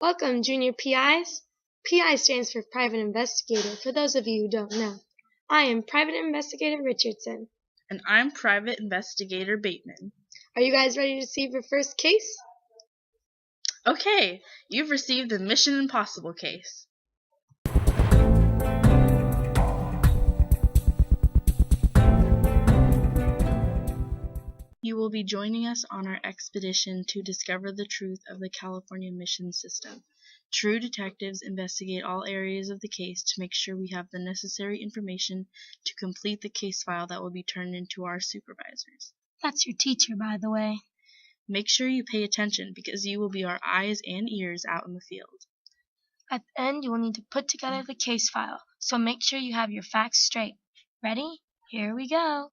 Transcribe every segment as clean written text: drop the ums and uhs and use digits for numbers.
Welcome, junior PIs. PI stands for Private Investigator, for those of you who don't know. I am Private Investigator Richardson. And I'm Private Investigator Bateman. Are you guys ready to receive your first case? Okay, you've received the Mission Impossible case. You will be joining us on our expedition to discover the truth of the California mission system. True detectives investigate all areas of the case to make sure we have the necessary information to complete the case file that will be turned into our supervisors. That's your teacher, by the way. Make sure you pay attention because you will be our eyes and ears out in the field. At the end, you will need to put together the case file, so make sure you have your facts straight. Ready? Here we go.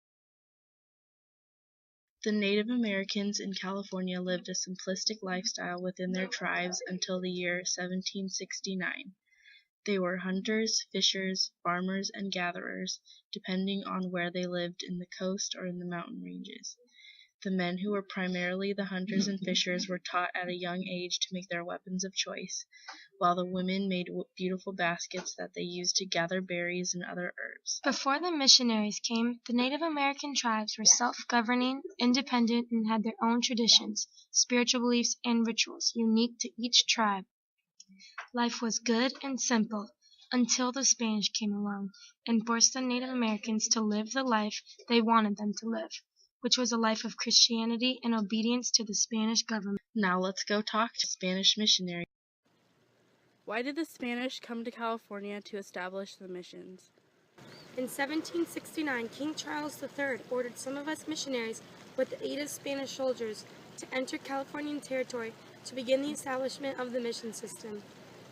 The Native Americans in California lived a simplistic lifestyle within their tribes until the year 1769. They were hunters, fishers, farmers, and gatherers, depending on where they lived in the coast or in the mountain ranges. The men who were primarily the hunters and fishers were taught at a young age to make their weapons of choice, while the women made beautiful baskets that they used to gather berries and other herbs. Before the missionaries came, the Native American tribes were self-governing, independent, and had their own traditions, spiritual beliefs, and rituals unique to each tribe. Life was good and simple until the Spanish came along and forced the Native Americans to live the life they wanted them to live, which was a life of Christianity and obedience to the Spanish government. Now let's go talk to Spanish missionaries. Why did the Spanish come to California to establish the missions? In 1769, King Charles III ordered some of us missionaries, with the aid of Spanish soldiers, to enter Californian territory to begin the establishment of the mission system.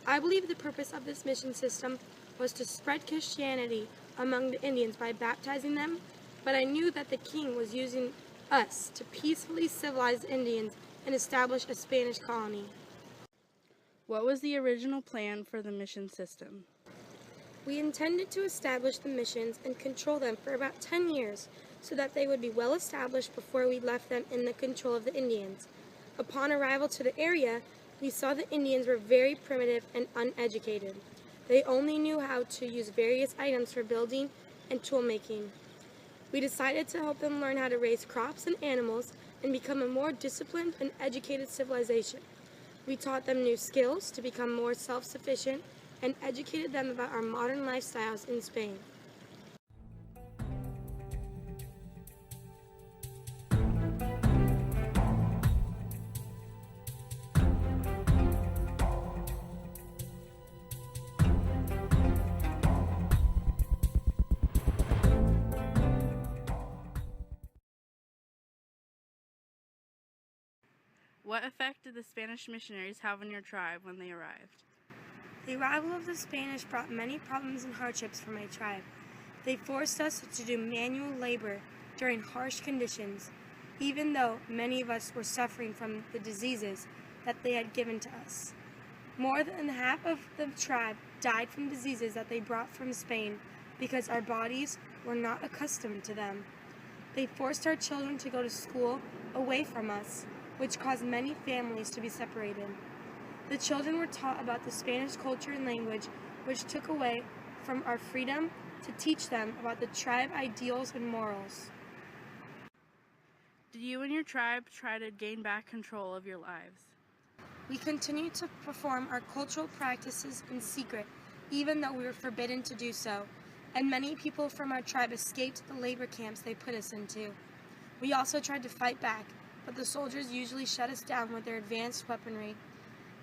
I believe the purpose of this mission system was to spread Christianity among the Indians by baptizing them, but I knew that the king was using us to peacefully civilize the Indians and establish a Spanish colony. What was the original plan for the mission system? We intended to establish the missions and control them for about 10 years so that they would be well established before we left them in the control of the Indians. Upon arrival to the area, we saw the Indians were very primitive and uneducated. They only knew how to use various items for building and tool making. We decided to help them learn how to raise crops and animals and become a more disciplined and educated civilization. We taught them new skills to become more self-sufficient and educated them about our modern lifestyles in Spain. What effect did the Spanish missionaries have on your tribe when they arrived? The arrival of the Spanish brought many problems and hardships for my tribe. They forced us to do manual labor during harsh conditions, even though many of us were suffering from the diseases that they had given to us. More than half of the tribe died from diseases that they brought from Spain because our bodies were not accustomed to them. They forced our children to go to school away from us, which caused many families to be separated. The children were taught about the Spanish culture and language, which took away from our freedom to teach them about the tribe ideals and morals. Did you and your tribe try to gain back control of your lives? We continued to perform our cultural practices in secret, even though we were forbidden to do so, and many people from our tribe escaped the labor camps they put us into. We also tried to fight back, but the soldiers usually shut us down with their advanced weaponry.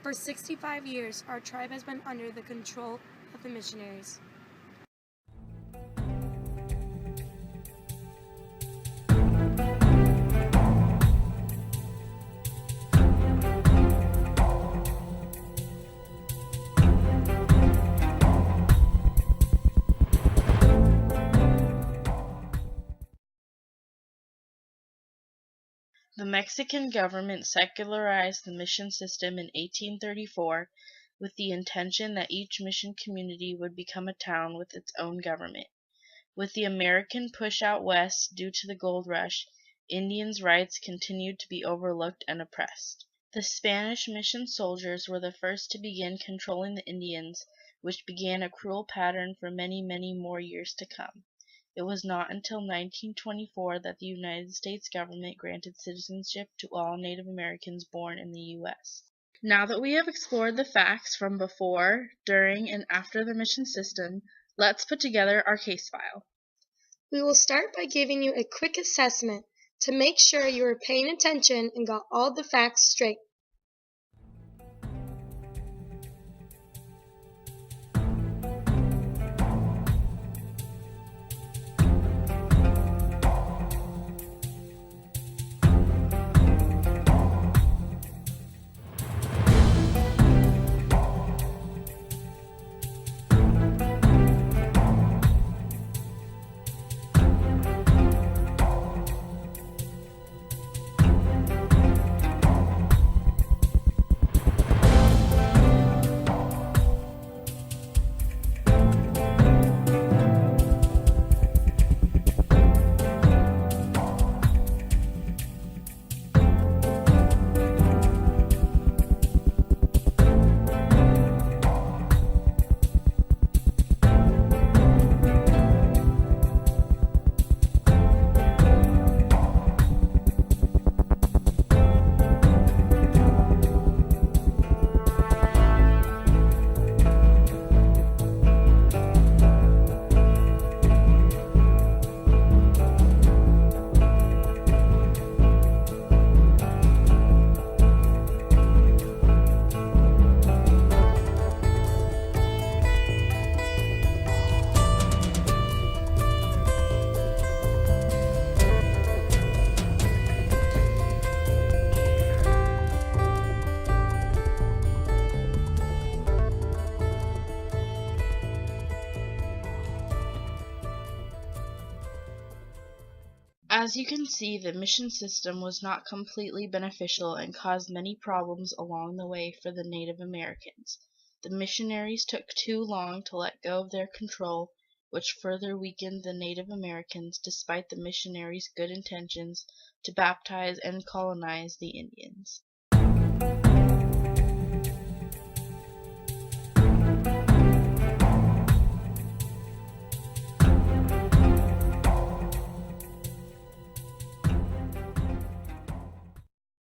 For 65 years, our tribe has been under the control of the missionaries. The Mexican government secularized the mission system in 1834 with the intention that each mission community would become a town with its own government. With the American push out west due to the gold rush, Indians' rights continued to be overlooked and oppressed. The Spanish mission soldiers were the first to begin controlling the Indians, which began a cruel pattern for many, many more years to come. It was not until 1924 that the United States government granted citizenship to all Native Americans born in the U.S. Now that we have explored the facts from before, during, and after the mission system, let's put together our case file. We will start by giving you a quick assessment to make sure you are paying attention and got all the facts straight. As you can see, the mission system was not completely beneficial and caused many problems along the way for the Native Americans. The missionaries took too long to let go of their control, which further weakened the Native Americans despite the missionaries' good intentions to baptize and colonize the Indians.